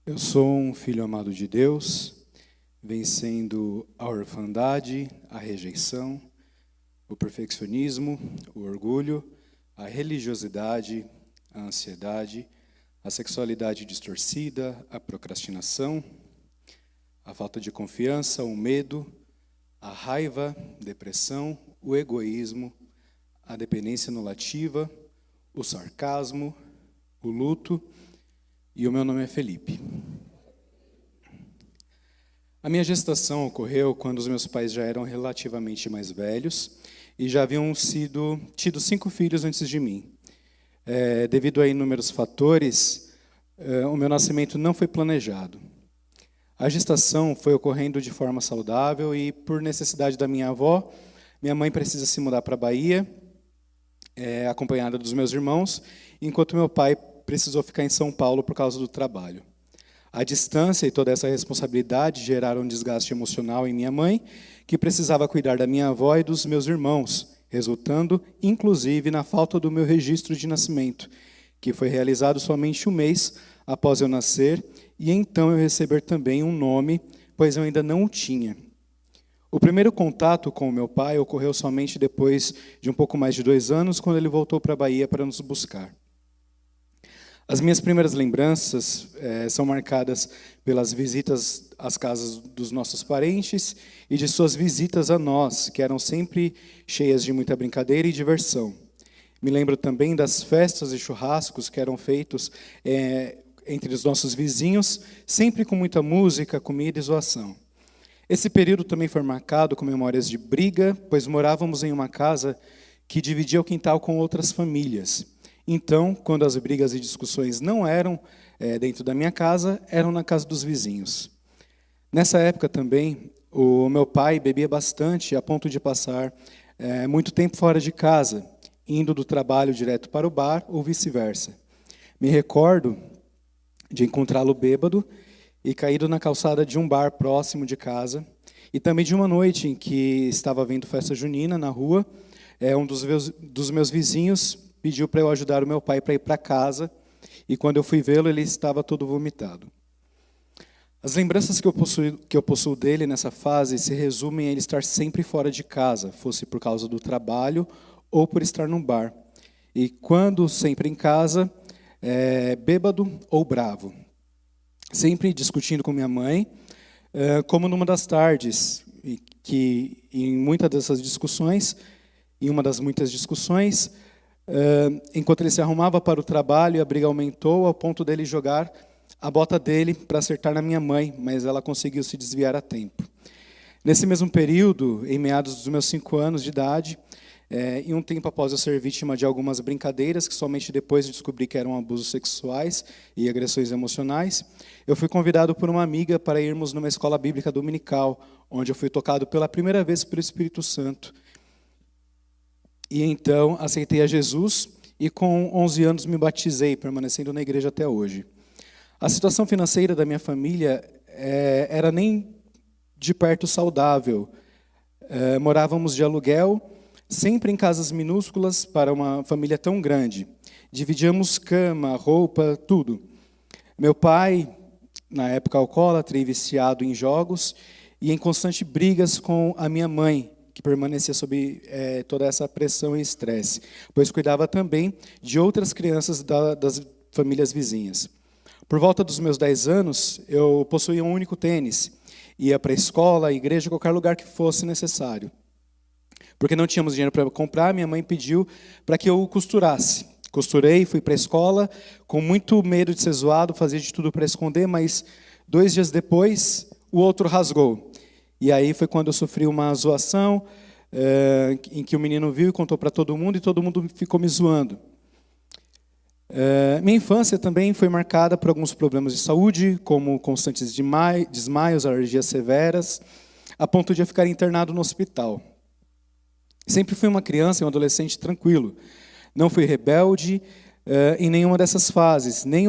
Eu sou um filho amado de Deus, vencendo a orfandade, a rejeição, o perfeccionismo, o orgulho, a religiosidade, a ansiedade, a sexualidade distorcida, a procrastinação, a falta de confiança, o medo, a raiva, depressão, o egoísmo, a dependência anulativa, o sarcasmo, o luto. E o meu nome é Felipe. A minha gestação ocorreu quando os meus pais já eram relativamente mais velhos e já haviam tido 5 filhos antes de mim. Devido a inúmeros fatores, o meu nascimento não foi planejado. A gestação foi ocorrendo de forma saudável e, por necessidade da minha avó, minha mãe precisa se mudar para a Bahia, acompanhada dos meus irmãos, enquanto meu pai precisou ficar em São Paulo por causa do trabalho. A distância e toda essa responsabilidade geraram um desgaste emocional em minha mãe, que precisava cuidar da minha avó e dos meus irmãos, resultando, inclusive, na falta do meu registro de nascimento, que foi realizado somente um mês após eu nascer, e então eu receber também um nome, pois eu ainda não o tinha. O primeiro contato com o meu pai ocorreu somente depois de um pouco mais de 2 anos, quando ele voltou para a Bahia para nos buscar. As minhas primeiras lembranças são marcadas pelas visitas às casas dos nossos parentes e de suas visitas a nós, que eram sempre cheias de muita brincadeira e diversão. Me lembro também das festas e churrascos que eram feitos entre os nossos vizinhos, sempre com muita música, comida e zoação. Esse período também foi marcado com memórias de briga, pois morávamos em uma casa que dividia o quintal com outras famílias. Então, quando as brigas e discussões não eram dentro da minha casa, eram na casa dos vizinhos. Nessa época também, o meu pai bebia bastante, a ponto de passar muito tempo fora de casa, indo do trabalho direto para o bar ou vice-versa. Me recordo de encontrá-lo bêbado e caído na calçada de um bar próximo de casa, e também de uma noite em que estava havendo festa junina na rua, um dos meus vizinhos pediu para eu ajudar o meu pai para ir para casa, e quando eu fui vê-lo, ele estava todo vomitado. As lembranças que eu possuo dele nessa fase se resumem a ele estar sempre fora de casa, fosse por causa do trabalho ou por estar num bar. E quando sempre em casa, bêbado ou bravo. Sempre discutindo com minha mãe, como numa das tardes, que em muitas dessas discussões, em uma das muitas discussões, enquanto ele se arrumava para o trabalho, a briga aumentou ao ponto dele jogar a bota dele para acertar na minha mãe, mas ela conseguiu se desviar a tempo. Nesse mesmo período, em meados dos meus 5 anos de idade, e um tempo após eu ser vítima de algumas brincadeiras, que somente depois eu descobri que eram abusos sexuais e agressões emocionais, eu fui convidado por uma amiga para irmos numa escola bíblica dominical, onde eu fui tocado pela primeira vez pelo Espírito Santo. E então aceitei a Jesus e com 11 anos me batizei, permanecendo na igreja até hoje. A situação financeira da minha família era nem de perto saudável. Morávamos de aluguel, sempre em casas minúsculas para uma família tão grande. Dividíamos cama, roupa, tudo. Meu pai, na época alcoólatra e viciado em jogos, e em constante brigas com a minha mãe, que permanecia sob toda essa pressão e estresse, pois cuidava também de outras crianças das famílias vizinhas. Por volta dos meus 10 anos, eu possuía um único tênis. Ia para a escola, a igreja, qualquer lugar que fosse necessário. Porque não tínhamos dinheiro para comprar, minha mãe pediu para que eu o costurasse. Costurei, fui para a escola, com muito medo de ser zoado, fazia de tudo para esconder, mas 2 dias depois, o outro rasgou. E aí foi quando eu sofri uma zoação, em que o menino viu e contou para todo mundo, e todo mundo ficou me zoando. Minha infância também foi marcada por alguns problemas de saúde, como constantes desmaios, alergias severas, a ponto de eu ficar internado no hospital. Sempre fui uma criança e um adolescente tranquilo. Não fui rebelde em nenhuma dessas fases, nem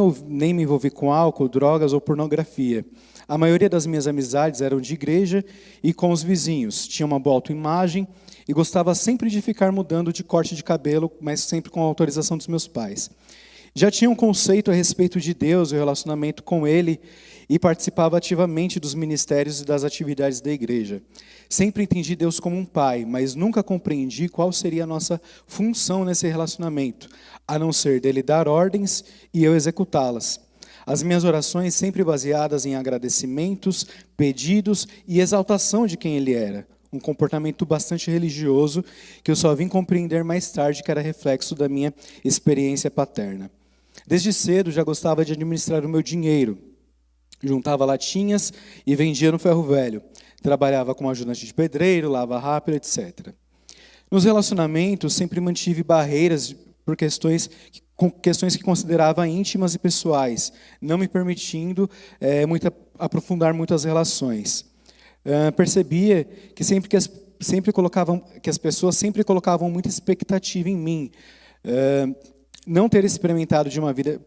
me envolvi com álcool, drogas ou pornografia. A maioria das minhas amizades eram de igreja e com os vizinhos. Tinha uma boa autoimagem e gostava sempre de ficar mudando de corte de cabelo, mas sempre com a autorização dos meus pais. Já tinha um conceito a respeito de Deus e o relacionamento com Ele e participava ativamente dos ministérios e das atividades da igreja. Sempre entendi Deus como um pai, mas nunca compreendi qual seria a nossa função nesse relacionamento, a não ser dele dar ordens e eu executá-las. As minhas orações sempre baseadas em agradecimentos, pedidos e exaltação de quem Ele era. Um comportamento bastante religioso que eu só vim compreender mais tarde que era reflexo da minha experiência paterna. Desde cedo já gostava de administrar o meu dinheiro. Juntava latinhas e vendia no ferro velho. Trabalhava como ajudante de pedreiro, lava rápido, etc. Nos relacionamentos sempre mantive barreiras por questões que considerava íntimas e pessoais, não me permitindo aprofundar muitas relações. Percebia que as pessoas sempre colocavam muita expectativa em mim,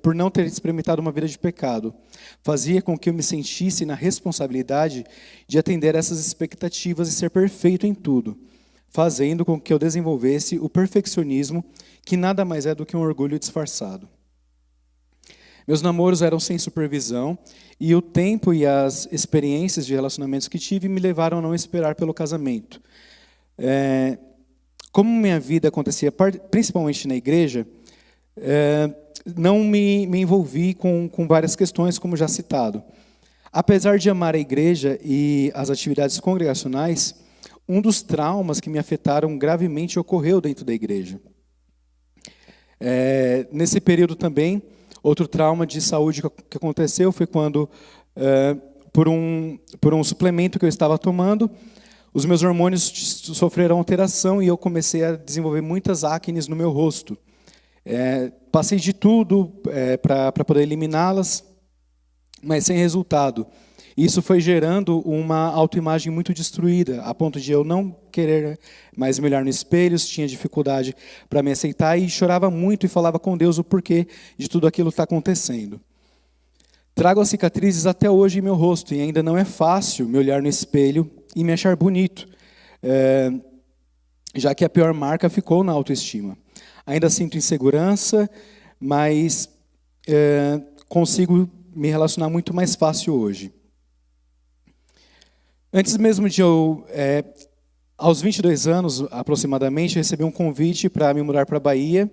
por não ter experimentado uma vida de pecado, fazia com que eu me sentisse na responsabilidade de atender essas expectativas e ser perfeito em tudo, fazendo com que eu desenvolvesse o perfeccionismo, que nada mais é do que um orgulho disfarçado. Meus namoros eram sem supervisão, e o tempo e as experiências de relacionamentos que tive me levaram a não esperar pelo casamento. Como minha vida acontecia principalmente na igreja, não me envolvi com várias questões, como já citado. Apesar de amar a igreja e as atividades congregacionais, um dos traumas que me afetaram gravemente ocorreu dentro da igreja. Nesse período também, outro trauma de saúde que aconteceu foi quando, por um suplemento que eu estava tomando, os meus hormônios sofreram alteração e eu comecei a desenvolver muitas acnes no meu rosto. Passei de tudo para poder eliminá-las, mas sem resultado. Isso foi gerando uma autoimagem muito destruída, a ponto de eu não querer mais me olhar no espelho, tinha dificuldade para me aceitar e chorava muito e falava com Deus o porquê de tudo aquilo que está acontecendo. Trago as cicatrizes até hoje em meu rosto e ainda não é fácil me olhar no espelho e me achar bonito, já que a pior marca ficou na autoestima. Ainda sinto insegurança, mas consigo me relacionar muito mais fácil hoje. Antes mesmo de eu, aos 22 anos aproximadamente, recebi um convite para me mudar para a Bahia,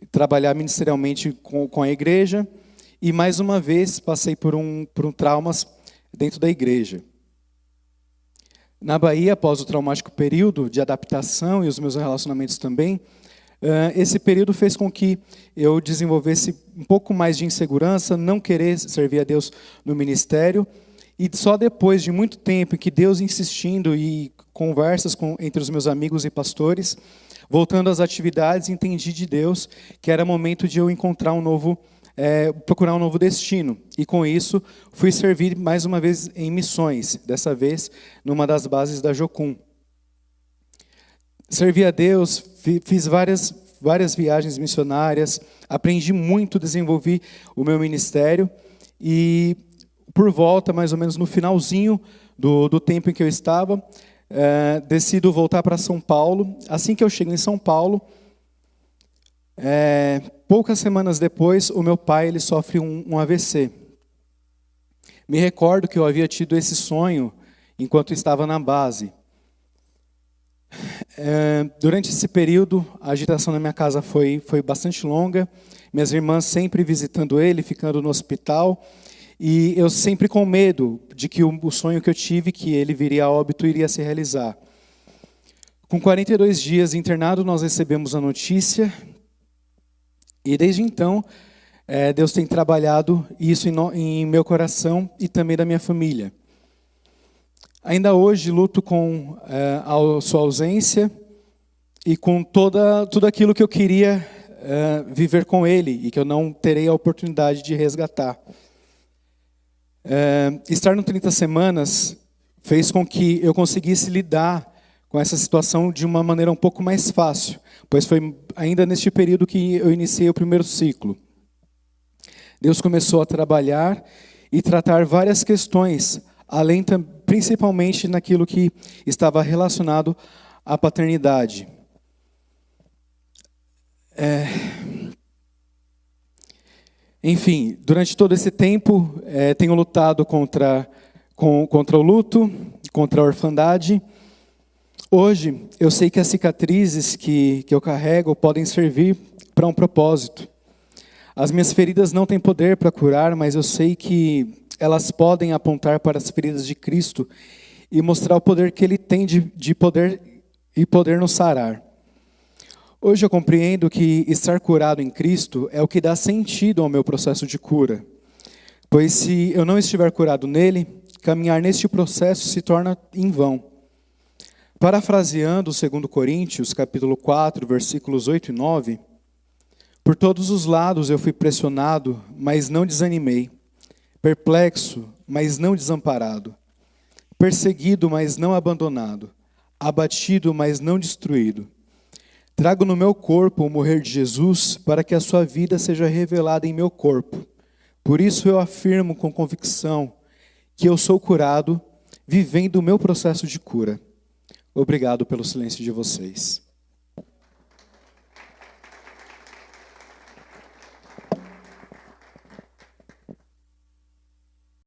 trabalhar ministerialmente com a igreja, e mais uma vez passei por um traumas dentro da igreja. Na Bahia, após o traumático período de adaptação e os meus relacionamentos também, esse período fez com que eu desenvolvesse um pouco mais de insegurança, não querer servir a Deus no ministério, e só depois de muito tempo que Deus insistindo e conversas entre os meus amigos e pastores, voltando às atividades, entendi de Deus que era momento de eu encontrar procurar um novo destino. E com isso, fui servir mais uma vez em missões, dessa vez numa das bases da Jocum. Servi a Deus, fiz várias viagens missionárias, aprendi muito, desenvolvi o meu ministério e por volta, mais ou menos no finalzinho do tempo em que eu estava, decido voltar para São Paulo. Assim que eu chego em São Paulo, poucas semanas depois, o meu pai ele sofre um AVC. Me recordo que eu havia tido esse sonho enquanto estava na base. Durante esse período, a agitação na minha casa foi bastante longa. Minhas irmãs sempre visitando ele, ficando no hospital. E eu sempre com medo de que o sonho que eu tive, que ele viria a óbito, iria se realizar. Com 42 dias internado, nós recebemos a notícia. E desde então, Deus tem trabalhado isso em meu coração e também da minha família. Ainda hoje luto com a sua ausência e com tudo aquilo que eu queria viver com ele e que eu não terei a oportunidade de resgatar. Estar no 30 semanas fez com que eu conseguisse lidar com essa situação de uma maneira um pouco mais fácil, pois foi ainda neste período que eu iniciei o primeiro ciclo. Deus começou a trabalhar e tratar várias questões, principalmente naquilo que estava relacionado à paternidade. Enfim, durante todo esse tempo, tenho lutado contra o luto, contra a orfandade. Hoje, eu sei que as cicatrizes que eu carrego podem servir para um propósito. As minhas feridas não têm poder para curar, mas eu sei que elas podem apontar para as feridas de Cristo e mostrar o poder que Ele tem de poder nos sarar. Hoje eu compreendo que estar curado em Cristo é o que dá sentido ao meu processo de cura. Pois se eu não estiver curado nele, caminhar neste processo se torna em vão. Parafraseando 2 Coríntios, capítulo 4, versículos 8 e 9, por todos os lados eu fui pressionado, mas não desanimei. Perplexo, mas não desamparado. Perseguido, mas não abandonado. Abatido, mas não destruído. Trago no meu corpo o morrer de Jesus, para que a sua vida seja revelada em meu corpo. Por isso eu afirmo com convicção que eu sou curado, vivendo o meu processo de cura. Obrigado pelo silêncio de vocês.